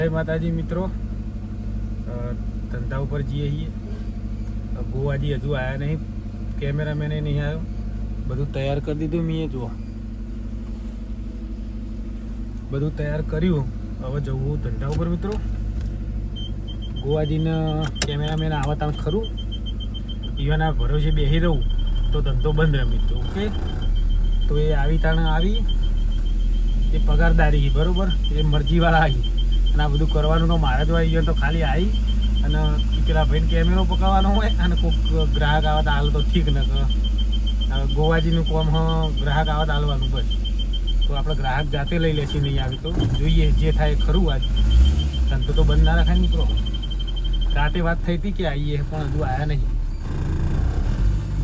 જય માતાજી મિત્રો, ધંધા ઉપર જઈએ છીએ. ગોવાજી હજુ આવ્યા નહીં, કેમેરામેન નહીં આવ્યો. બધું તૈયાર કરી દીધું મેં. જુઓ બધું તૈયાર કર્યું. હવે જવું ધંધા ઉપર મિત્રો. ગોવાજીને કેમેરામેન આવતા ખરું, ઈવાના ભરોસે બેસી રહું તો ધંધો બંધ રહે મિત્રો. ઓકે, તો એ આવી તાણે આવી, એ પગારદારી બરાબર, એ મરજીવાળા આવી અને આ બધું કરવાનું તો મારે જ આવી ગયો. તો ખાલી આવી અને પેલા ભાઈને કેમેરો પકડવાનો હોય અને કોઈક ગ્રાહક આવે તો હાલ તો ઠીક ને. ગોવાજીનું કામ ગ્રાહક આવે તો હાલવાનું બસ. તો આપણે ગ્રાહક જાતે લઈ લેશે, નહીં આવી તો જોઈએ જે થાય ખરું. આજ ધંધો તો બંધ ના રાખે મિત્રો. રાતે વાત થઈ હતી કે આવીએ, પણ હજુ આવ્યા નહીં.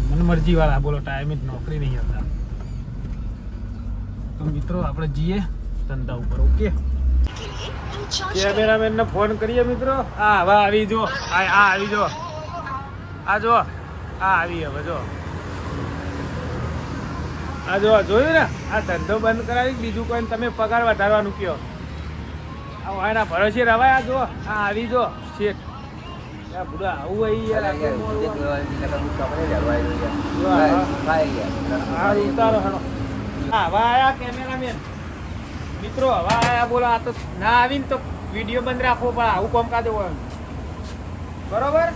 મને મરજીવાળા બોલો, ટાઈમે જ નોકરી નહીં હતા. તો મિત્રો આપણે જઈએ ધંધા ઉપર. ઓકે, કેમેરામેન ને ફોન કરીએ મિત્રો. હા હવે આવી જો, આ આવી જો, આ જો, આ આવી હવે જો, આ જો જોયું ને. આ ધંધો બંધ કરાવી, બીજું કોઈ તમે પગાર વધારવાનું કયો. આ એના ભરોસે રવાય. આ જો, આ આવી જો શેઠ. બુડા આવું અહીં યાર. ઉતારો હેલો. હા હવે આયા કેમેરામેન મિત્રો, હવે આયા. બોલો, આ તો ના આવીને તો વિડીયો બંધ રાખવો પડે. આવું કામકાજ હોય બરોબર.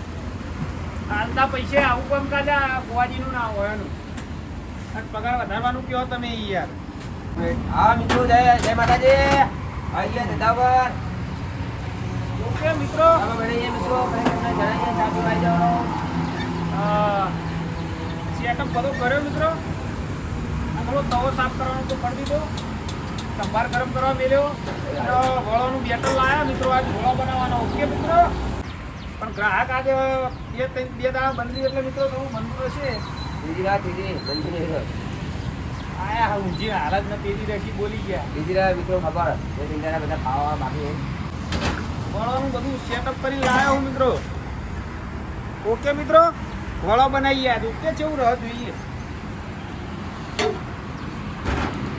આલતા પૈસે આવું કામકાજ ગોવાજીનું ના હોય એનું. અને પગાર વધારવાનું કહો તમે યાર. હા મિત્રો, જય માતાજી. આવીએ ધંધા પર. ઓકે મિત્રો, મિત્રો સેટઅપ બધો કર્યો મિત્રો. આ થોડો તવો સાફ કરવાનો તો કરી દીધો, સંભાર ગરમ કરવા મેલ્યો, વળોનું બેટર લાયા મિત્રો. આજ વળો બનાવવાનો. ઓકે મિત્રો, પણ ગ્રાહક આજે બે દાડા બંધી એટલે મિત્રો થોડું બનતું હશે. બીજી રાત આયા ઊંઘી હાલત ને તેજી રહેશી બોલી ગયા. બીજી રાત મિત્રો ખબર બધા ખાવા બાકી વળોનું બધું સેટઅપ કરી લાવ્યો હું મિત્રો. ઓકે મિત્રો, વળો બનાવી યાદ. ઓકે, કેવું રહે જોઈએ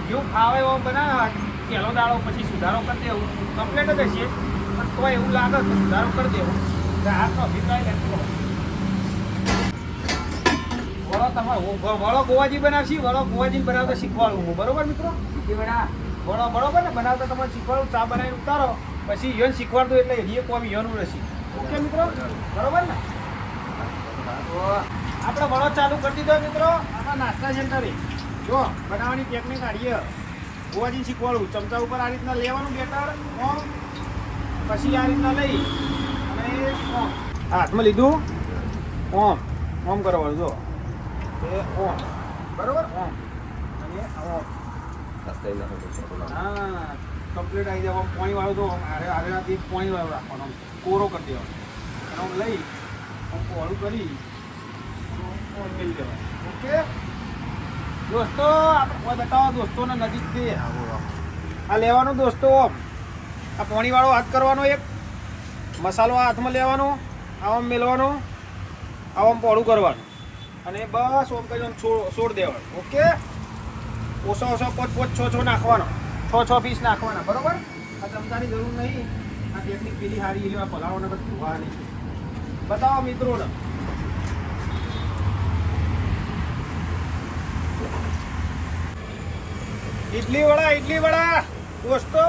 જેવું ખાવે એવો બનાવે. પહેલો દાડો પછી સુધારો કરી દેવું, કમ્પ્લેટ જ હશે. પણ તો એવું લાગે તો સુધારો કરી દેવો. હાથનો અભિપ્રાય લેતો વળો તમારે વળો ગોવાજી બનાવશી. વળો ગોવાજી બનાવતા શીખવાડું હું બરોબર મિત્રો. વળો બરોબર ને બનાવતા તમારે શીખવાડું. ચા બનાવીને ઉતારો પછી યોન શીખવાડતું એટલે એ કોમ યોનું રહેશે. ઓકે મિત્રો, બરોબર ને. આપણે વળો ચાલુ કરી દીધો મિત્રો. આમાં નાસ્તા સેન્ટરે જો બનાવવાની ટેકનિક કાઢીએ. ગોવાજી શીખવાડું. ચમચા ઉપર આ રીતના લેવાનું બેટર, પછી આ રીતના લઈ અને હાથમાં લીધું, ઓમ કરવાનું. જો એ ઓમ બરોબર, ઓમ અને ઓમ. હા કમ્પ્લીટ આવી જાય. પાણી વાળું તો આગળથી પાણી વાળું રાખવાનું, કોરો કરી દેવાનો. અને આમ લઈ પોળું કરી મેળવી દેવાનું. ઓકે દોસ્તો, આપણે બતાવો દોસ્તોને નજીકથી આ લેવાનું દોસ્તો. આ પાણી વાળો હાથ કરવાનો, એક મસાલો હાથમાં લેવાનો, આમ મેળવાનો, આમ પોળું કરવાનું અને બસ ઓમ કરી છોડ દેવાનું. ઓકે, ઓછો 5-5 6 નાખવાનો. 6 પીસ નાખવાના બરોબર. આ ચમચાની જરૂર નહીં. આ ટેકનિક પેલી સારી એવા પલાળોને બધું ધોવા નહીં. બતાવો મિત્રોને. ઇડલી વડા દોસ્તો.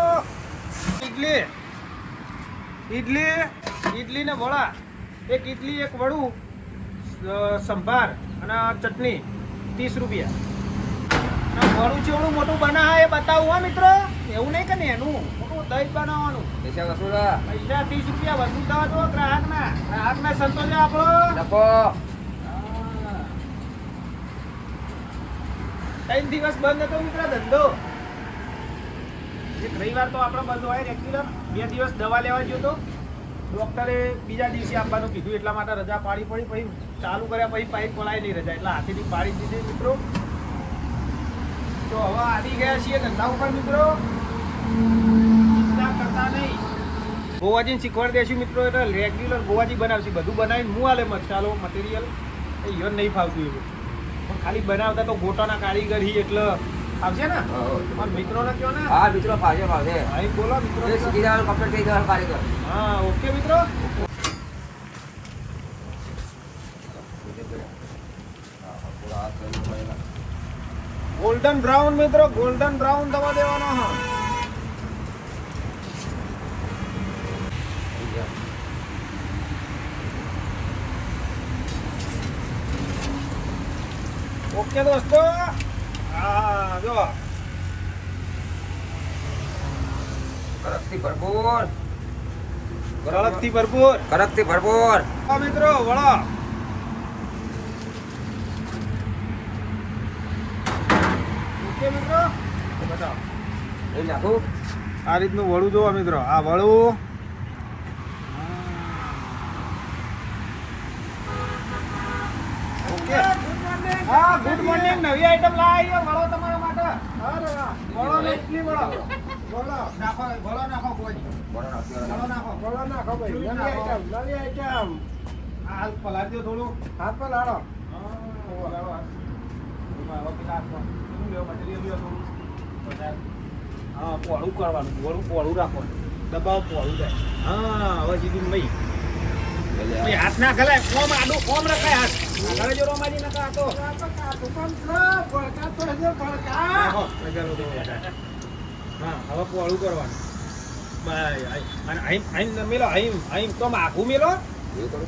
ઇડલી ને વડા. એક ઇડલી, એક વડું, સંભાર અને ચટણી 30 રૂપિયા. વડું ચેવડું મોટું બનાવે એ બતાવું હા મિત્રો. એવું નહીં કે એનું મોટું દહીં બનાવવાનું. પૈસા વસૂલ. પૈસા 30 રૂપિયા વસૂલ થવા દો ગ્રાહકના સંતોષ આપણો. 3 દિવસ બંધ હતો મિત્રો ધંધો. એક રવિવાર તો આપણો બંધ હોય રેગ્યુલર. 2 દિવસ દવા લેવા ગયો તો ડૉક્ટરે બીજા દિવસે આપવાનું કીધું, એટલા માટે રજા પાડી પડી. પછી ચાલુ કર્યા પછી પાઇપ પલાય નહીં રજા, એટલે હાથેથી પાડી દીધી મિત્રો. તો હવે આવી ગયા છીએ ધંધા ઉપર મિત્રો. ચિંતા કરતા નહીં, ગોવાજીને શીખવાડી દેશું મિત્રો. એટલે રેગ્યુલર ગોવાજી બનાવશે. બધું બનાવીને હું આલે મસાલો મટીરિયલ એ યોન નહીં ફાવતું એવું. પણ ખાલી બનાવતા તો ગોટાના કારીગર એટલે આવશે ને હા. પણ મિત્રોને કયો ને હા મિત્રો ફાવશે ફાવશે ભાઈ બોલો મિત્રો એ શીખી જવાનું કમ્પ્લીટ થઈ જવાનું કારીગર હા ઓકે મિત્રો ગોલ્ડન બ્રાઉન મિત્રો ગોલ્ડન બ્રાઉન દવા દેવાનો હા ઓકે દોસ્તો હા જો કડકથી ભરપૂર કડકથી ભરપૂર કડકથી ભરપૂર હા મિત્રો વળો ઓકે મિત્રો બતાવો એ નાખું આ રીતનું વળું જોવો મિત્રો આ વળું ઓકે હા ગુડ મોર્નિંગ નવી આઈટમ લાવી વળો તમારા માટે વળો ને ઇડલી વળો વળો નાખો વળો નાખો કોઈ બરો વળો નાખો બોલો નાખો ભાઈ નવી આઈટમ હાલ પલાળ દો થોડું હાથ પર લાડો હા પોળું કરવાનું પોળું રાખવાનું દબાવ પોળું જાય હા હવે સીધું ભાઈ હાથ ના ખલાય કોમ આડું કોમ રખાય હાથ આગળ જો રોમાજી નકા તો નાખો, લગાડો તો. હા હવે પોળું કરવાનું બાય અને અહીં મેલો અહીં તો માગું મેલો એવું કરું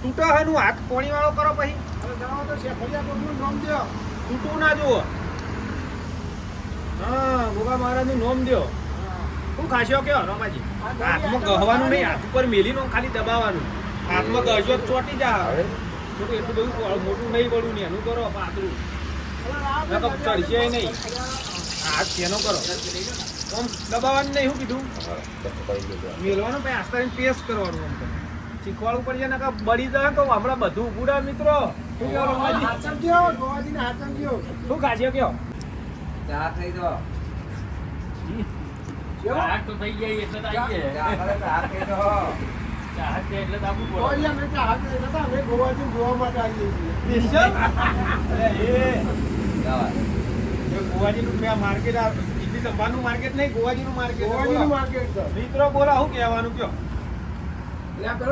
તૂટો હાનું હાથ પોણી વાળો કરો પછી તૂટવું ના જુઓ હા ગોગા મહારાજનું નોમ દો શું ખાશો કયો રમાજી હાથમાં ગહવાનું નહીં હાથ ઉપર મેલીનો ખાલી દબાવવાનું હાથમાં ગહજો તો ચોટી જા હવે એટલું બધું મોટું નહીં પડ્યું ને એનું કરો પાતળું નકર ચડશે નહીં હાથ તેનો કરો આમ દબાવવાનું નહીં શું કીધું કરી લીધું મેલવાનું પછી આસ્તા પેસ્ટ કરવાનું આમ તો શીખવાડવું પડશે ને બળી જાય તો હમણાં બધું ઉગુડા મિત્રો શું કહેવો રમાજી શું ખાશો કયો ચા થઈ દો ચાહત તો થઈ ગઈ એટલે તો આવી ગઈ. ચા કરે તો હાથ થઈ દો ચાહત છે એટલે તો આપવું પડે. સ્પેશિયલ અરે એ જવા ગોવાજીનું મેં માર્કેટ ઇડલી સંભારનું માર્કેટ નહીં ગોવાજીનું માર્કેટ મિત્રો બોલો શું કહેવાનું કયો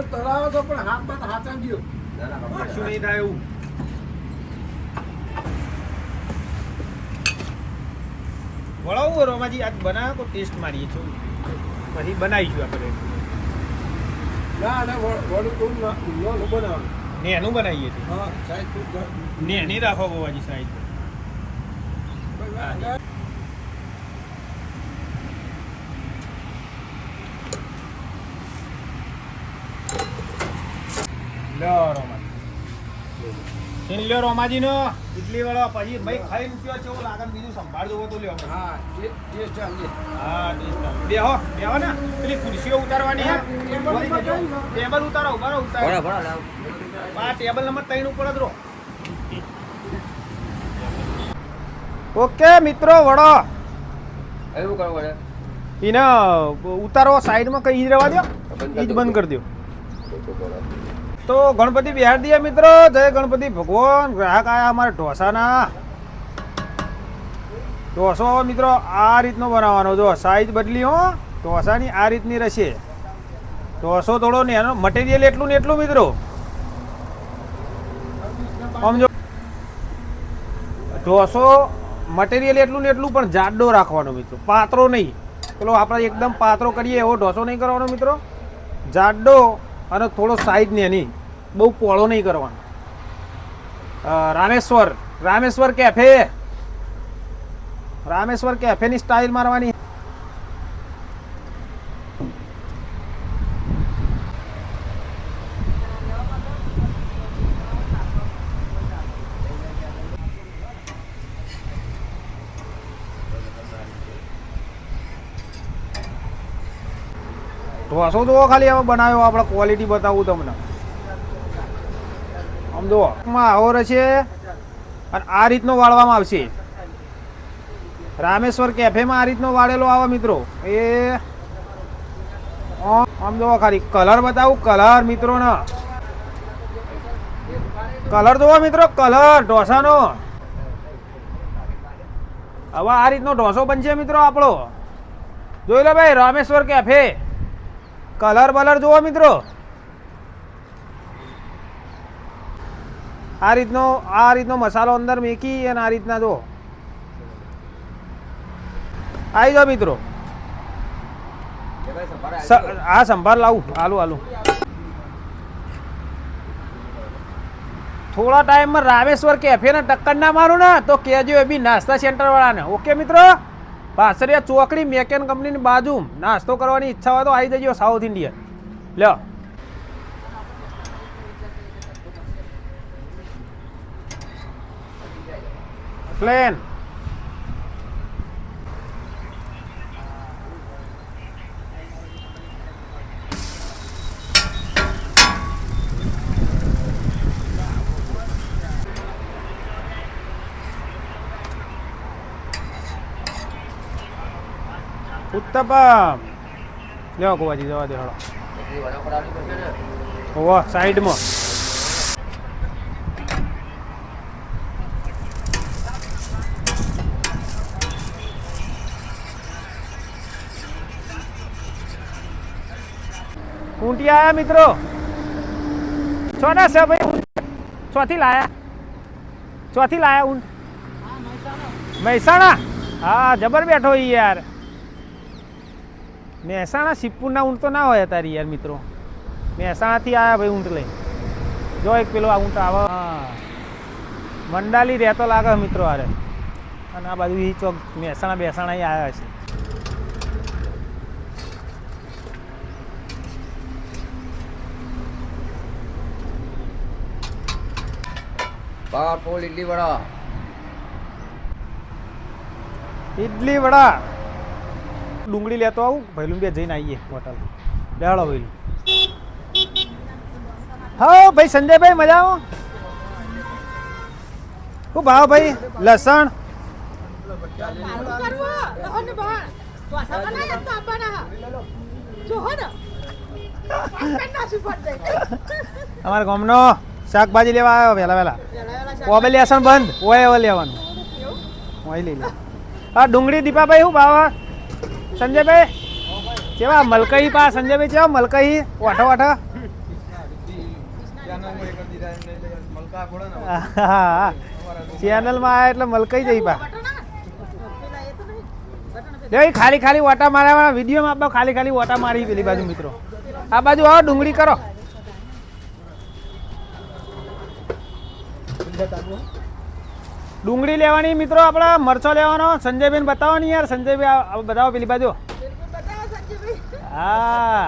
તળાવ તો પણ હાથ બાદ હાથ ગયો ના ના શું કમ્પ્લીટ નહીં થાય એવું વળાવું રોમાજી આજ બનાવ્યો તો ટેસ્ટ મારીએ છું પછી બનાવીશું આપણે ના વડું થોડું લોન બનાવવાનું ને એનું બનાવીએ છીએ હા સાઈડ ને એની રાખો ગોવાજી સાઈડ લ્યો રોમાજી લ્યો રોમાજીનો ઇડલી વાળો પછી ભાઈ ખાઈને કયો કેવું લાગે ને બીજું સંભાળ જોવો તો લ્યો હા ટેસ્ટ ચાલીએ હા બેહો બેહો ને પેલી ખુરશીઓ ઉતારવાની હે ટેબલ ઉતારો બરો ઉતારો ભણો ભણો લાવ આ ટેબલ નંબર 3 ઉપર જ રહો ઓકે મિત્રો વડો એવું કરવું પડે એને ઉતારો સાઈડમાં કઈ રહેવા દો ઈ જ બંધ કરી દો તો ગણપતિ બિહાર દઈએ મિત્રો જય ગણપતિ ભગવાન ગ્રાહક આયા અમારે ઢોસાના ઢોસો મિત્રો આ રીતનો બનાવવાનો જો સાઈઝ બદલી હો ઢોસાની આ રીતની રહેશે ઢોસો થોડો ને એનો મટીરિયલ એટલું ને એટલું મિત્રો સમજો ઢોસો મટીરિયલ એટલું ને એટલું પણ જાડો રાખવાનો મિત્રો પાતળો નહીં પેલો આપણે એકદમ પાતળો કરીએ એવો ઢોસો નહીં કરવાનો મિત્રો જાડો અને થોડો સાઈઝ ને એની બહુ પોળો નહીં કરવાનો રામેશ્વર કેફેની સ્ટાઇલ મારવાની ઢોસો જુઓ ખાલી હવે બનાવ્યો આપણે ક્વોલિટી બતાવું તમને આમ જુઓ આવો રહેશે અને આ રીતનો વાળવામાં આવશે રામેશ્વર કેફેમાં આ રીતનો વાળેલો આવે મિત્રો એ આમ જુઓ ખાલી કલર બતાવું કલર મિત્રોને કલર જુઓ મિત્રો કલર ઢોસાનો હવે આ રીતનો ઢોસો બનશે મિત્રો આપણો. જોઈ લો ભાઈ, રામેશ્વર કેફે. કલર બલર જુઓ મિત્રો. આ રીતનો મસાલો અંદર મેકી અને આ રીતના જો આવી જાઓ મિત્રો. આ સંભાર લાવું, આલુ થોડા ટાઈમમાં રામેશ્વર કેફે ને ટક્કર ના મારું ને તો કહેજો એ બી નાસ્તા સેન્ટર વાળાને. ઓકે મિત્રો, પાસરિયા ચોકડી મેકેન કંપનીની બાજુ નાસ્તો કરવાની ઈચ્છા હોય તો આવી જજો. સાઉથ ઇન્ડિયન લ્યો. પ્લેન ઉત્તપમ લ્યો કુવાજી, જવા દે હળો. ઓહો, સાઈડમાં ઊંટી આયા મિત્રો. ચોના છે ભાઈ? ચોથી લાયા ઊંટ? મહેસાણા. હા, જબર બેઠો યાર. મહેસાણા સિદ્ધપુરના ઊંટ તો ના હોય તારી યાર મિત્રો. મહેસાણાથી આવ્યા ભાઈ ઊંટ લઈ. જો એક પેલો આ ઊંટ આવે. હા, મંડાલી રહેતો લાગે મિત્રો આરે. અને આ બાજુ એ ચોક મહેસાણા આવ્યા છે. પાવરફુલ ઇડલી વડા. ઇડલી વડા. ડુંગળી લેતો આવું ભાઈલું, બે જઈને આવીએ હોટલ. બેહાડો ભાઈલું. હા ભાઈ સંજયભાઈ, મજા આવો. શું ભાવ ભાઈ? લસણ અમારા ગામનો શાકભાજી લેવા આવ્યો વહેલા. ઓબે લેસણ બંધ ઓય હવે લેવાનું. ઓય લઈ લે. હા ડુંગળી દીપાભાઈ શું ભાવ? સંજયભાઈ કેવા મલકઈ પા? સંજયભાઈ કેવા મલકઈ? વાઠો ચેનલમાં આવ્યા એટલે મલકઈ જઈ પા. ખાલી વાટા માર્યા વિડીયોમાં આપો. ખાલી વાટા મારી પેલી બાજુ મિત્રો. આ બાજુ આવો, ડુંગળી કરો. ડુંગળી લેવાની મિત્રો, આપણે મરચો લેવાનો. સંજયભાઈ બતાવો ને યાર. સંજયભાઈ બતાવો પેલી બાજુ. હા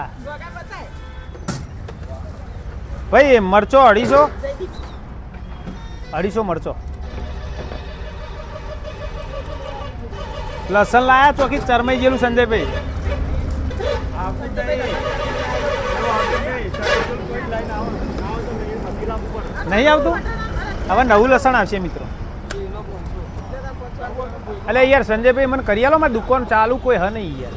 ભાઈ, મરચો 250 મરચો. લસણ લાયા ચોકી ચરમાઈ ગયેલું સંજયભાઈ. નહીં આવતું? હવે નવું લસણ આવશે મિત્રો. અલે યાર સંજયભાઈ મને કરી આલો, મારી દુકાન ચાલુ કોઈ હ નહીં યાર.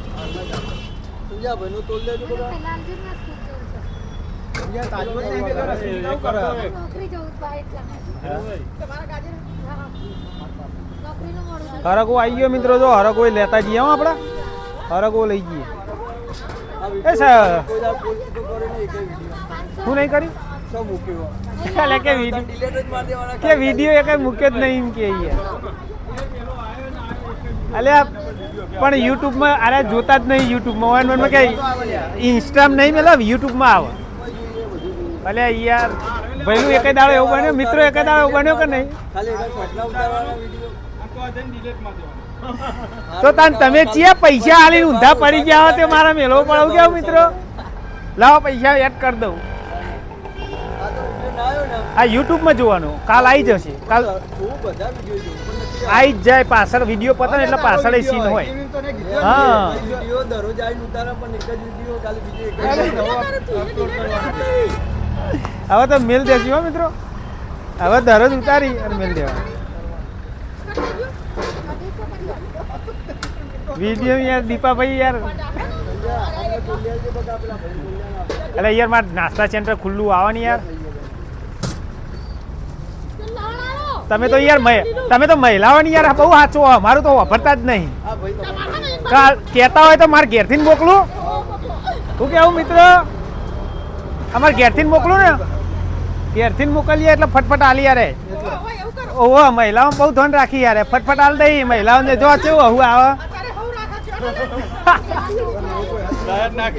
હરકો આવી ગયો મિત્રો. જો હરકો લેતા જઈએ આપણે. હરકો લઈ જઈએ. એ સર શું નહીં કર્યું? કે વિડીયો એ કઈ મૂકે જ નહીં કે અલ્યા. પણ યુટ્યુબમાં અરે જોતા જ નહીં. યુટ્યુબમાં કે ઇન્સ્ટામાં નહીં મેલા, યુટ્યુબમાં આવે. અલ્યા યાર ભાઈનું એક દાડો એવું બન્યો મિત્રો. એક દાડો એવું બન્યો કે નહીં? તો તમે ચિયા પૈસા આલી ઊંધા પડી ગયા હો તે મારા મેળવો પડાવું કેવું મિત્રો? લાવો પૈસા એડ કરી દઉં. આ યુટ્યુબમાં જોવાનું. કાલ આવી જશે. કાલ આવી જ જાય. પાછળ વિડીયો પતે ને એટલે પાછળ સીન હોય. હા હવે તો મેલ દેશું હો મિત્રો. હવે દરરોજ ઉતારી અને મેલ દેવા. વિડીયો યાર દીપાભાઈ યાર. અરે યાર મારે નાસ્તા સેન્ટર ખુલ્લું આવવાની યાર. તમે તો યાર તમે તો મહિલાઓની યાર બહુ સાચું હો. મારું તો વાપરતા જ નહીં. કહેતા હોય તો મારે ઘેરથી જ મોકલું. શું કેવું મિત્રો? અમારે ઘેરથી જ મોકલું ને, ઘેરથી જ મોકલીએ એટલે ફટફટ આલી યારે. ઓહો, મહિલાઓ બહુ ધન રાખી યાર, ફટફટ આલ દઈ મહિલાઓને. જો કેવું હું આવે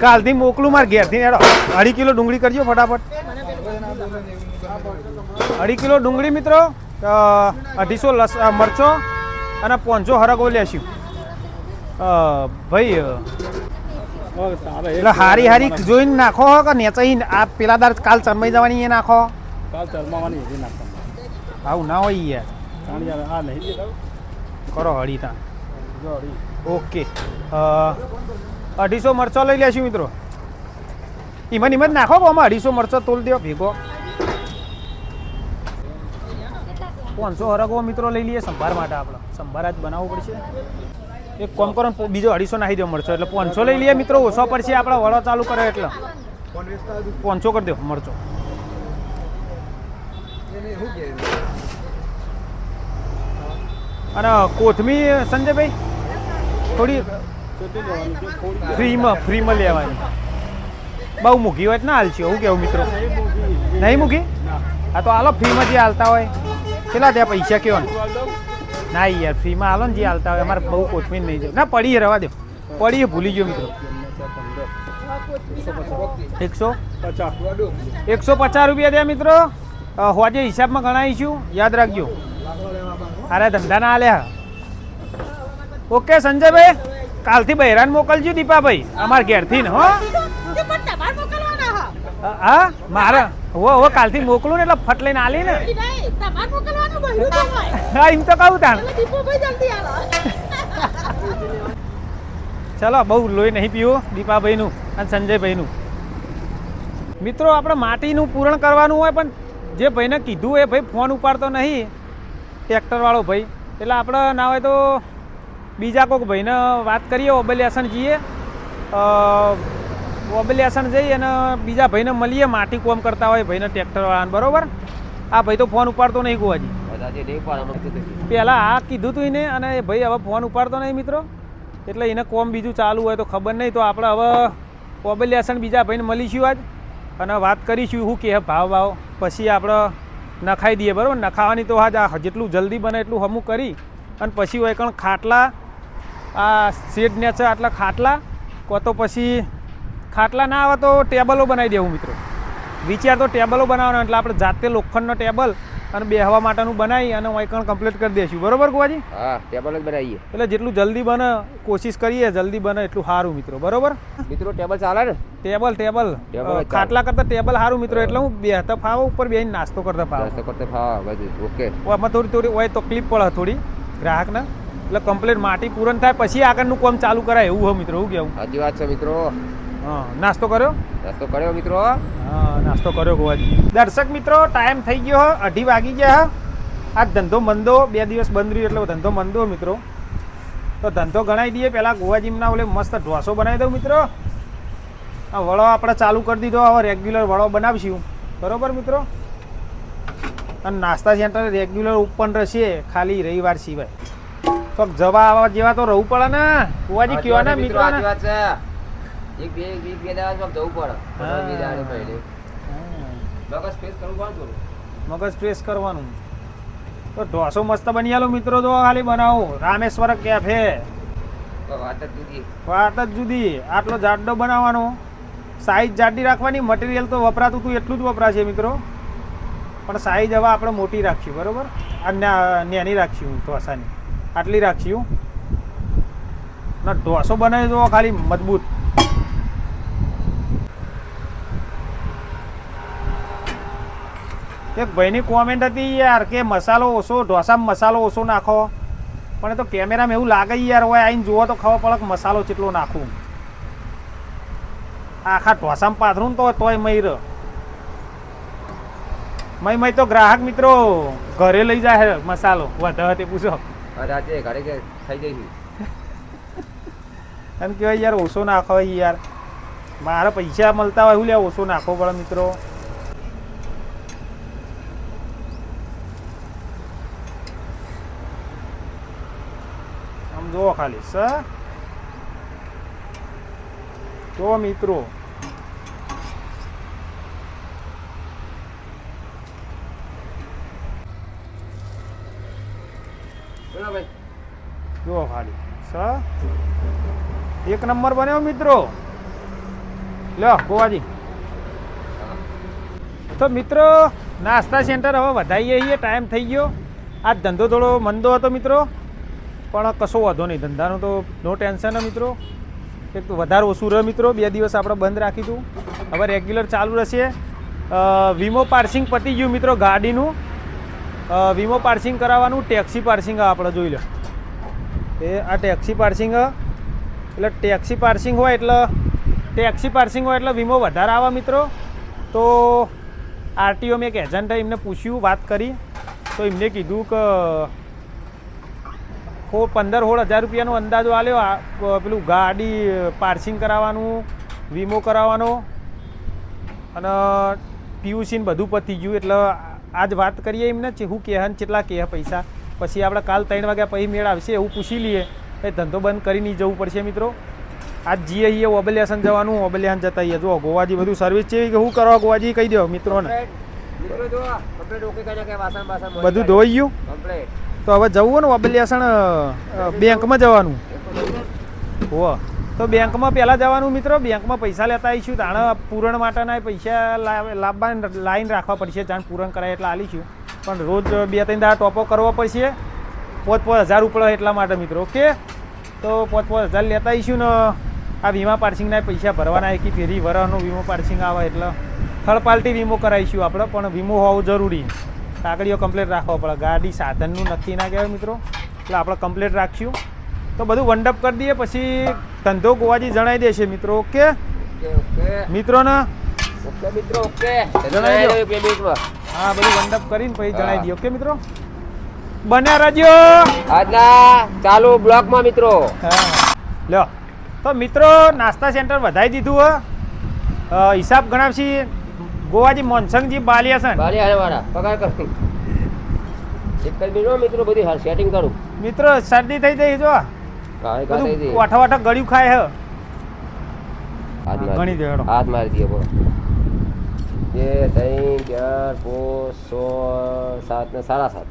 કાલથી મોકલું મારે ઘેરથી. હેડો 2.5 કિલો ડુંગળી કરજો ફટાફટ. 2.5 કિલો ડુંગળી મિત્રો, 250 મરચો અને 500 હરગો લેશું ભાઈ. એટલે હારી હારી જોઈને નાખો કે નેચાઈ આ પેલા દાર કાલ ચરમાઈ જવાની એ નાખો. આવું ના હોય યાર. કરો હળી તા. ઓકે, 250 મરચો લઈ લેશું મિત્રો. ઈમન ઈમન નાખો આમાં 250 મરચો તોલ દો ભેગો. 500 હરગો મિત્રો લઈ લઈએ સંભાર માટે. આપણે સંભાર જ બનાવવું પડશે. એક કોમ કરો, બીજો 250 નાખી દો મરચો, એટલે 500 લઈ લઈએ મિત્રો. ઓછો પડશે આપણે વડો ચાલુ કરે એટલે 500 કરી દો મરચો. અને કોથમીર સંજયભાઈ થોડી ફ્રીમાં લેવાની. બહુ મૂકી હોય ના હાલશે. હું કેવું મિત્રો? નહીં મૂકી? હા તો હાલો ફ્રીમાં જે હાલતા હોય. કેટલા ત્યાં પૈસા કેવો ને? ના યાર ફ્રીમાં હાલો ને જે હાલતા હોય. અમારે બહુ કોથમીર નહીં જાય. ના પડીએ રવા દો, પડીએ ભૂલી ગયો મિત્રો. 150 રૂપિયા દે મિત્રો. હોજે હિસાબમાં ગણાવીશું, યાદ રાખજો. અરે ધંધા ના હાલ્યા. ઓકે સંજયભાઈ, કાલથી બહેરાન મોકલજો દીપાભાઈ અમારા ઘેરથી ને. હો હા મારે હો કાલથી મોકલું ને એટલે ફટ લઈને આલી ને. હા એમ તો કહું તાણ. ચલો બહુ લોહી નહીં પીવું દીપાભાઈનું અને સંજયભાઈનું. મિત્રો આપણે માટીનું પૂરણ કરવાનું હોય, પણ જે ભાઈને કીધું એ ભાઈ ફોન ઉપાડતો નહીં, ટ્રેક્ટરવાળો ભાઈ. એટલે આપણે ના હોય તો બીજા કોઈક ભાઈને વાત કરીએ. ઓબલિયાસણ જઈએ, ઓબલિયાસણ જઈએ અને બીજા ભાઈને મળીએ માટી કોમ કરતા હોય ભાઈને ટ્રેક્ટરવાળાને. બરોબર? આ ભાઈ તો ફોન ઉપાડતો નહીં ગોવાજી. પહેલાં આ કીધું તું એને, અને એ ભાઈ હવે ફોન ઉપાડતો નહીં મિત્રો. એટલે એને કોમ બીજું ચાલુ હોય તો ખબર નહીં. તો આપણે હવે ઓબલિયાસણ બીજા ભાઈને મળીશું આજ અને વાત કરીશું શું કહે ભાવ. પછી આપણે નખાઈ દઈએ. બરાબર? નખાવાની તો આજ જેટલું જલ્દી બને એટલું હમું કરી અને પછી હોય કણ ખાટલા, આ શેડ ને છે આટલા ખાટલા, કો તો પછી ખાટલા ના આવે તો ટેબલો બનાવી દેવું મિત્રો. વિચાર તો ટેબલો બનાવવાનો, એટલે આપણે જાતે લોખંડનો ટેબલ અને બેહવા માટેનું બનાવી અને વાયકણ કમ્પ્લીટ કરી દઈશું. બરોબર ગોવાજી? હા, ટેબલ જ બનાવીએ. એટલે જેટલું જલ્દી બને કોશિશ કરીએ, જલ્દી બને એટલું સારું મિત્રો. બરોબર મિત્રો? ટેબલ ચાલે ને? ટેબલ ખાટલા કરતા ટેબલ સારું મિત્રો. એટલે હું બેહતા ફાવો, ઉપર બેહીને નાસ્તો કરતા ફાવો. ઓકે. આમાં થોડી હોય તકલીફ પડે થોડી ગ્રાહકને. એટલે કમ્પ્લીટ માટી પૂરણ થાય પછી આગળનું કામ ચાલુ કરાય એવું હોય મિત્રો. એવું કેવું? સાચી વાત છે મિત્રો. હા, નાસ્તો કર્યો? નાસ્તો કર્યો મિત્રો. હા, નાસ્તો કર્યો ગોવાજી. દર્શક મિત્રો, ટાઈમ થઈ ગયો, 2:30 વાગી ગયા. આ ધંધો મંદો, 2 દિવસ બંધ રહ્યો એટલે ધંધો મંદો મિત્રો. તો ધંધો ગણાવી દઈએ. પહેલાં ગોવાજીમના ઓલે મસ્ત ઢોસો બનાવી દઉં મિત્રો. આ વડો આપણે ચાલુ કરી દીધો. હવે રેગ્યુલર વડો બનાવીશું. બરોબર મિત્રો? અને નાસ્તા સેન્ટર રેગ્યુલર ઓપન રહેશે, ખાલી રવિવાર સિવાય. તો જવા આવવા જેવા તો રહેવું પડે ને ગોવાજી. કયો ને મિત્રો? એક બે દાડા જવું પડે. મગજ ફ્રેશ કરવાનું. તો ઢોસો મસ્ત બની આલો મિત્રો. તો ખાલી બનાવો. રામેશ્વર કેફે, વાત જ જુદી. આટલો જાડો બનાવવાનો, સાઈઝ જાડી રાખવાની. મટીરિયલ તો વપરાતું હતું એટલું જ વપરાશે મિત્રો, પણ સાઈઝ હવે આપણે મોટી રાખશું. બરોબર? અને નાની રાખશું ઢોસાની, આટલી રાખશું. ના ઢોસો બનાવી દો ખાલી મજબૂત. એક ભાઈની કોમેન્ટ હતી યાર કે મસાલો ઓછો, ઢોસામાં મસાલો ઓછો નાખો. પણ એ તો કેમેરામાં એવું લાગે યાર, હોય આવીને જુઓ તો ખબર પડે કે મસાલો કેટલો નાખું. આખા ઢોસામાં પાથરું તો તોય મય તો ગ્રાહક મિત્રો ઘરે લઈ જાય મસાલો વધારે તે પૂછો. ઘરે થઈ જઈશું એમ કહેવાય યાર ઓછો નાખો યાર. મારે પૈસા મળતા હોય એવું લે ઓછો નાખવો પડે મિત્રો. જુઓ ખાલી જુઓ મિત્રો, બોલો ભાઈ. જુઓ ખાલી એક નંબર બન્યો મિત્રો. લ્યો ગોવાજી. તો મિત્રો નાસ્તા સેન્ટર હવે વધારીએ છીએ, ટાઈમ થઈ ગયો. આ ધંધો થોડો મંદો હતો મિત્રો, પણ કશો વાંધો નહીં, ધંધાનો તો નો ટેન્શન હે મિત્રો. એક તો વધારે ઓછું રહે મિત્રો, 2 દિવસ આપણે બંધ રાખ્યું હતું, હવે રેગ્યુલર ચાલુ રહેશે. વીમો પાર્સિંગ પતી ગયું મિત્રો ગાડીનું. વીમો પાર્સિંગ કરાવવાનું, ટેક્સી પાર્સિંગ આપણે જોઈ લો. એ આ ટેક્સી પાર્સિંગ એટલે ટેક્સી પાર્સિંગ હોય એટલે વીમો વધારે આવે મિત્રો. તો આરટીઓ મેં એક એજન્ટે એમને પૂછ્યું, વાત કરી, તો એમને કીધું કે 15-16 હજાર રૂપિયાનો અંદાજો આલ્યો. પેલું ગાડી પાર્સિંગ કરાવવાનું, વીમો કરાવવાનો અને પીયુસીને બધું પતી ગયું. એટલે આજ વાત કરીએ એમને શું કહે ને કેટલા કહે પૈસા, પછી આપણે કાલ 3 વાગ્યા પછી મેળ આવશે એવું પૂછી લઈએ. એ ધંધો બંધ કરી નહીં જવું પડશે મિત્રો. આજ જઈએ છીએ ઓબલિયાસન જવાનું, ઓબલિયાસન જતા આવીએ. જો ગોવાજી બધું સર્વિસ છે કે શું કરવા ગોવાજી કહી દો મિત્રોને. મિત્રો જો કમ્પ્લીટ ઓકે કરી નાખે, વાસણ બાસણ બધું ધોઈ ગયું. કમ્પ્લીટ. તો હવે જવું ને ઓબલિયાસન બેંકમાં જવાનું. હો તો બેંકમાં પહેલાં જવાનું મિત્રો, બેંકમાં પૈસા લેતા આવીશું. તાણે પૂરણ માટેના પૈસા લાવવા લાઈન રાખવા પડશે, જાણ પૂરણ કરાય એટલે આલીશું. પણ રોજ 2-3 દાડા ટોપો કરવો પડશે. 5-5 હજાર ઉપર એટલા માટે મિત્રો. ઓકે, તો 5-5 હજાર લેતા આવીશું ને આ વીમા પાર્સિંગના પૈસા ભરવાના. એકી ફેરી વરસનો વીમો પાર્સિંગ આવે એટલે થર્ડ પાર્ટી વીમો કરાવીશું આપણે. પણ વીમો હોવું જરૂરી, કાગળીઓ કમ્પ્લીટ રાખવા પડે. ગાડી સાધનનું નક્કી ના કહેવાય મિત્રો, એટલે આપણે કમ્પ્લીટ રાખશું. તો બધું વંડઅપ કરી દઈએ, પછી ધંધો ગોવાજી જણાવી દેશે મિત્રો. ઓકે મિત્રોને ઓકે મિત્રો ઓકે જણાવી દો. 2 મિનિટમાં. હા બધું વંડઅપ કરીને પછી જણાવી દઈએ. ઓકે મિત્રો, બન્યા રહેજો આજના ચાલુ બ્લોકમાં મિત્રો. હા લ્યો. તો મિત્રો નાસ્તા સેન્ટર વધારી દીધું હિસાબ ગણાવશી ગોવાજી મોનસંગજી બાલિયાસન. ભાલે આને વાળા પગાર કરું. એક જ મિનિટ મિત્રો, બધી હાલ સેટિંગ કરું. મિત્રો શરદી થઈ જઈ જો કાઈ બધું કાઈ દે. વાઠા ગળ્યું ખાય હે. ઘણી દે હાથ મારી દે બોલો. 2 3 4 5 6 7 ને 7.5.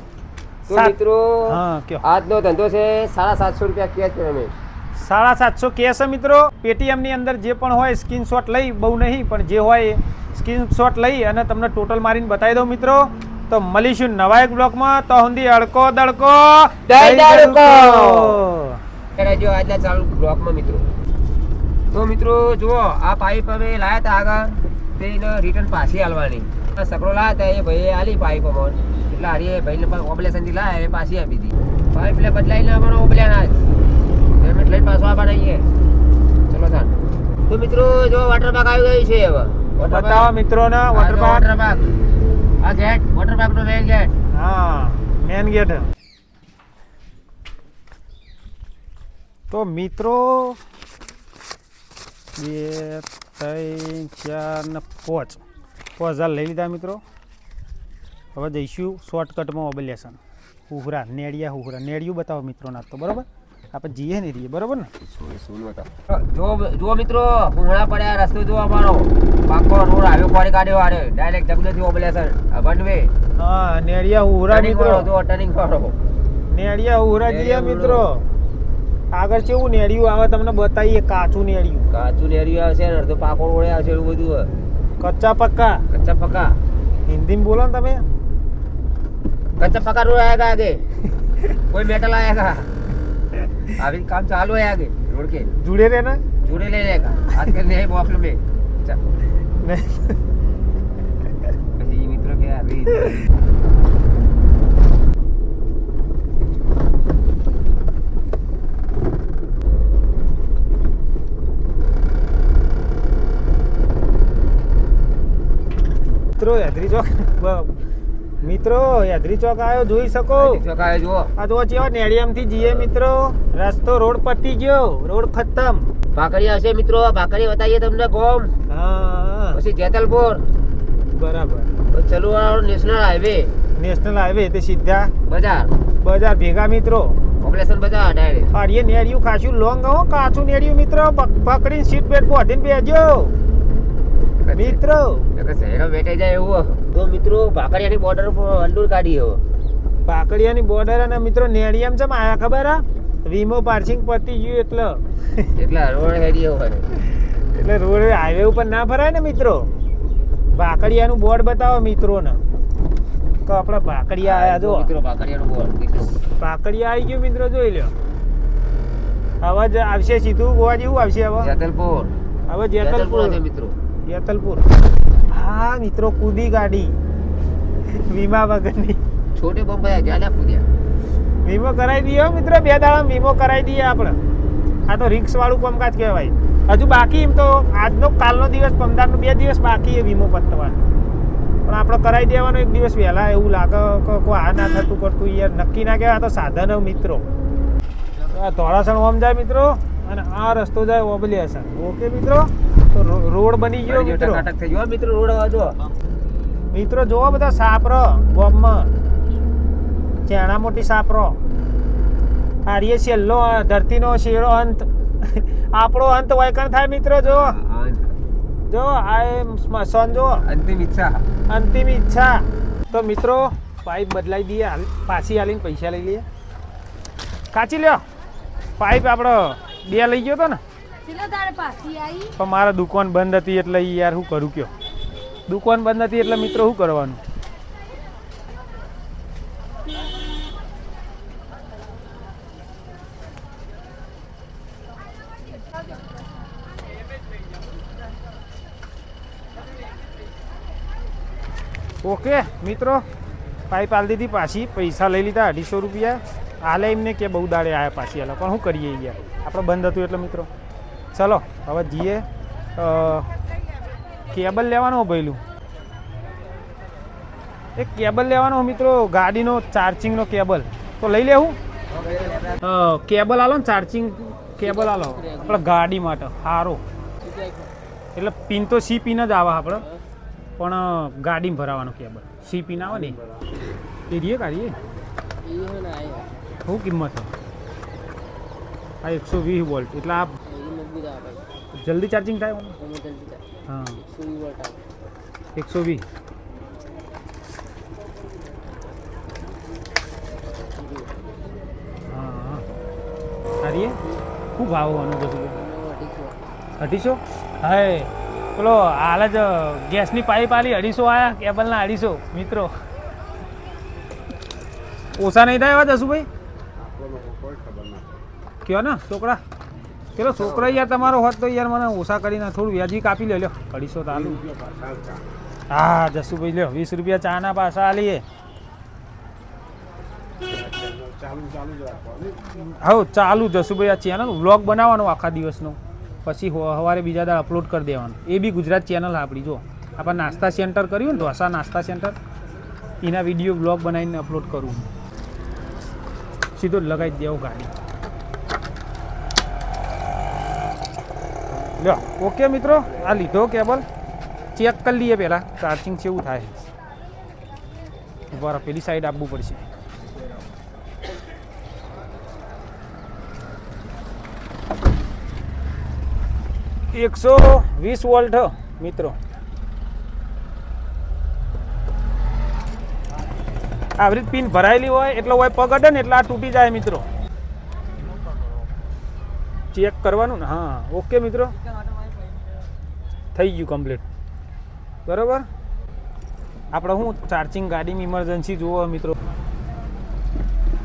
તો સાત. મિત્રો હા કયો આજનો ધંધો છે 750 રૂપિયા કેશ પેમેન્ટ. 750 કેસ મિત્રો. પેટીએમની અંદર જે પણ હોય સ્ક્રીનશોટ લઈ, બહુ નહીં પણ જે હોય સ્ક્રીનશોટ લઈ અને તમને ટોટલ મારીને બતાવી દઉં મિત્રો. તો મળીશું નવા એક બ્લોકમાં. તો સુધી અડકો દડકો જો આજના ચાલુ બ્લોકમાં મિત્રો. તો મિત્રો જુઓ આ પાઇપ અમે લાયા હતા આગળ, તેને રિટર્ન પાછી આલવાની. આ સકડો લાયા હતા એ ભાઈએ આલી પાઇપ અમને, એટલે હારી ભાઈને ઓબ્લેશનથી લાયા એ પાછી આપી હતી. પાઇપ એટલે બદલાઈ લેવાનો ઓબ્લેના જ પેમેન્ટ લઈને પાછો આપવાના આવીએ. ચલો સર. તો મિત્રો જો વોટર પાર્ક આવી ગયું છે. હવે બતાવો મિત્રોને વોટર પાર્ક. આ ગેટ વોટર પાર્ક નો મેઇન ગેટ. હા મેન ગેટ. તો મિત્રો 2 3 4 ને 5 લઈ લીધા મિત્રો. હવે જઈશું શોર્ટકટમાં ઓબલિયાસન. હુહરા નેડિયું બતાવો મિત્રો ના તો બરાબર. આપણે જઈએ ને રહીએ બરાબર ને. જો મિત્રો પૂર્ણા પડ્યા રસ્તો જો અમારો પાકો રોડ આવ્યો, કોરી કાઢ્યો આરે ડાયરેક્ટ જગદથી ઓબલેસન વનવે. હા નેડિયા હુહરા મિત્રો, જો ટર્નિંગ કરો. નેડિયા હુહરા જઈએ મિત્રો. આગળ કેવું નેડિયું આવે તમને બતાવીએ. કાચું નેરિયું આવશે ને અડધો પાકો રોડ આવશે એવું બધું. કચ્ચા પક્કા હિન્દીમાં બોલો ને તમે. कच्चा पका रोड आएगा आगे, कोई मेटल आएगा, अभी काम चालू है आगे रोड के. जुड़े रहना, जुड़े ले लेगा आजकल नए बॉक्स में. પછી મિત્રો કે આવી મિત્રો યાદરી ચોક આવ્યો, જોઈ શકો. ચોકાય જુઓ આ તો ચેવા નેડિયમ થી જઈએ મિત્રો. રસ્તો રોડ પતી ગયો, રોડ ખતમ. ભાકરી હશે મિત્રો, ભાકરી બતાવીએ તમને ગોમ. હા પછી જેતલપુર બરાબર. ચલો નેશનલ હાઈવે તે સીધા બજાર ભેગા મિત્રો. ઓપરેશન બધા ડાયરેક્ટ અરે નેડિયું ખાસું લોંગ હો કાચું નેડિયું મિત્ર પકડીને સીટ બેટ બોધીને બેજો મિત્ર શહેરો બેઠાઈ જાય એવું તો મિત્રો ભાકરિયાની બોર્ડર પર અંડુર કાઢી હવે પાકડિયાની બોર્ડર અને મિત્રો નેડિયમ છે આયા ખબર આ વીમો પાર્સિંગ પતી ગયું એટલે રોડ હેડી હોય એટલે રોડ હાઈવે ઉપર ના ફરાય ને મિત્રો ભાકડિયાનું બોર્ડ બતાવો મિત્રોને તો આપણા ભાકડિયા આયા જો મિત્રો ભાકરિયાનું બોર્ડ મિત્રો ભાકડિયા આવી ગયું મિત્રો જોઈ લ્યો હવે જ આવશે સીધું ગોવા જેવું આવશે હવે જેતલપુર હવે જેતલપુર છે મિત્રો જેતલપુર હા મિત્રો કૂદી ગાડી વીમા વગરની છોટે બંબાયા જ્યાં પૂર્યા વીમો કરાવી દઈએ હો મિત્રો 2 દાડા વીમો કરાવી દઈએ આપણે આ તો રિક્સ વાળું કામકાજ કહેવાય હજુ બાકી એમ તો આજનો કાલનો દિવસ પમદારનો 2 દિવસ બાકી એ વીમો પતવાનો પણ આપણે કરાવી દેવાનો એક દિવસ વહેલા એવું લાગે કે કોઈ આ ના થતું કરતું યાર નક્કી ના કહેવાય આ તો સાધન મિત્રો આ ધોળાસણ ઓમ જાય મિત્રો અને આ રસ્તો જાય ઓબલિયાસણ ઓકે મિત્રો તો રોડ બની ગયો મિત્રો ટકાટક થઈ ગયો મિત્રો રોડ જો મિત્રો જોવો બધા સાપરો ગોમમાં ચેણા મોટી સાપરો આર્ય છેલ્લો ધરતીનો શેરો અંત આપણો અંત વાયકણ થાય મિત્રો જો આ સ્મશાન જો અંતિમ ઈચ્છા તો મિત્રો પાઇપ બદલાઈ દઈએ પાછી આલીને પૈસા લઈ લઈએ કાચી લ્યો પાઇપ આપણો 2 લઈ ગયો તો ને પણ મારા દુકાન બંધ હતી એટલે યાર શું કરું કયો દુકાન બંધ હતી એટલે મિત્રો શું કરવાનું ઓકે મિત્રો પાઇપ આલી દીધી પાછી પૈસા લઈ લીધા 250 રૂપિયા હાલે એમને કે બહુ દાડે આવ્યા પાછી હાલે પણ શું કરીએ યાર આપણે બંધ હતું એટલે મિત્રો ચલો હવે જઈએ કેબલ લેવાનો ભઈલું એક કેબલ લેવાનો મિત્રો ગાડીનો ચાર્જિંગનો કેબલ તો લઈ લેવું કેબલ આલો ને ચાર્જિંગ કેબલ આલો આપણે ગાડી માટે સારો એટલે પિન તો સી પિન જ આવે આપણે પણ ગાડીમાં ભરાવાનો કેબલ સી પિન આવે ને એ રીએ કાઢીએ શું કિંમત આ 120 વોલ્ટ એટલે આ જલ્દી ચાર્જિંગ થાય હા 120 હા અરે શું ભાવ આનો બધું 250 હા પેલો હાલ જ ગેસની પાઇપ આલી 250 આયા કેબલના 250 મિત્રો ઓછા નહીં થાય એવા જશુભાઈ કયો ને છોકરા પેલો છોકરા યાર તમારો હોત તો યાર મને ઓછા કરીને થોડું વ્યાજી કાપી લે લ્યો 250 તો આલું હા જશુભાઈ લ્યો 20 રૂપિયા ચાના પાછા આલીએ હા ચાલુ જશુભાઈ આ ચેનલ વ્લોગ બનાવવાનો આખા દિવસનો પછી સવારે બીજા દાડ અપલોડ કરી દેવાનું એ બી ગુજરાત ચેનલ આપણી જો આપણે નાસ્તા સેન્ટર કર્યું ને ઢોસા નાસ્તા સેન્ટર એના વિડીયો બ્લોગ બનાવીને અપલોડ કરવું સીધો જ લગાવી દેવું ગાડી લ્યો ઓકે મિત્રો આ લીધો કેબલ ચેક કરી લઈએ પહેલાં ચાર્જિંગ કેવું થાય બરાબર પેલી સાઈડ આપવું પડશે $120 વોલ્ટ મિત્રો આવી પિન ભરાયેલી હોય એટલે હોય પગ અડે ને એટલે આ તૂટી જાય મિત્રો ચેક કરવાનું ને હા ઓકે મિત્રો થઈ ગયું કમ્પ્લીટ બરાબર આપણે શું ચાર્જિંગ ગાડીની ઇમરજન્સી જુઓ મિત્રો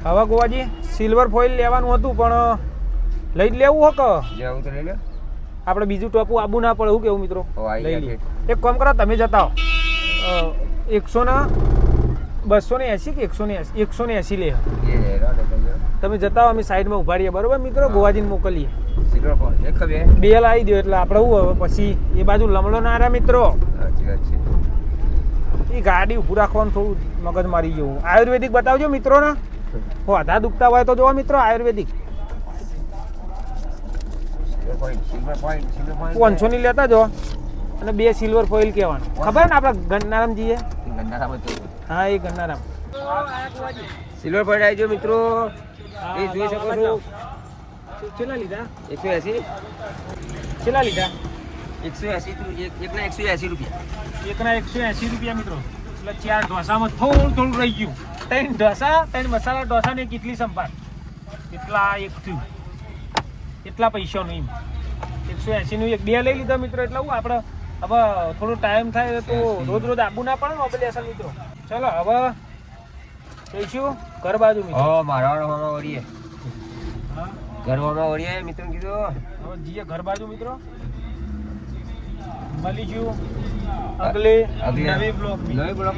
હવે ગોવાજી સિલ્વર ફોઇલ લેવાનું હતું પણ લઈ જ લેવું હો કે લેવું તો લઈ લે આપણે બીજું ટોપું આબુ ના પડે એવું કેવું મિત્રો લઈ લઈએ એક કામ કરો તમે જતા હો 280 કે 180 લે તમે જતા હો અમે સાઈડમાં ઉભા રહીએ બરોબર મિત્રો ગોવાજીને મોકલીએ બેલ આવી દો એટલે આપણે શું હવે પછી એ બાજુ લમડો ના રહ્યા મિત્રો એ ગાડી ઊભું રાખવાનું થોડું મગજ મારી જવું આયુર્વેદિક બતાવજો મિત્રોને વધા દુખતા હોય તો જોવા મિત્રો આયુર્વેદિક 500 ની લેતા જો અને 2 સિલ્વર ફોઇલ કહેવાનું ખબર ને આપણા ગન્નારામ જઈએ હા એ ગન્નારામ સિલ્વર ફોઇલ આવી ગયો મિત્રો હા, એ જોઈ શકો લાવો, છો કેટલા લીધા 180 કેટલા લીધા 180 એકના 180 રૂપિયા. એકના 180 રૂપિયા મિત્રો. એટલે 4 ઢોસામાં થોડું રહી ગયું. 3 ઢોસા 3 મસાલા ઢોસા ને કેટલી સંભાર કેટલા એક થયું એટલા પૈસાનું એમ 180 નું એક બે લઈ લીધા મિત્રો. એટલે હું આપણે હવે થોડો ટાઈમ થાય તો રોજ આપવું ના પડે ને ઓબ્લિગેશન મિત્રો. ચલો હવે જઈશું ઘર બાજુ મિત્રો. મારા વળીએ હા ઘરમાં વળીએ મિત્રો કીધું. હવે જઈએ ઘર બાજુ મિત્રો. મળીશું અગલે અગલે નવી બ્લોગ નવી બ્લોગ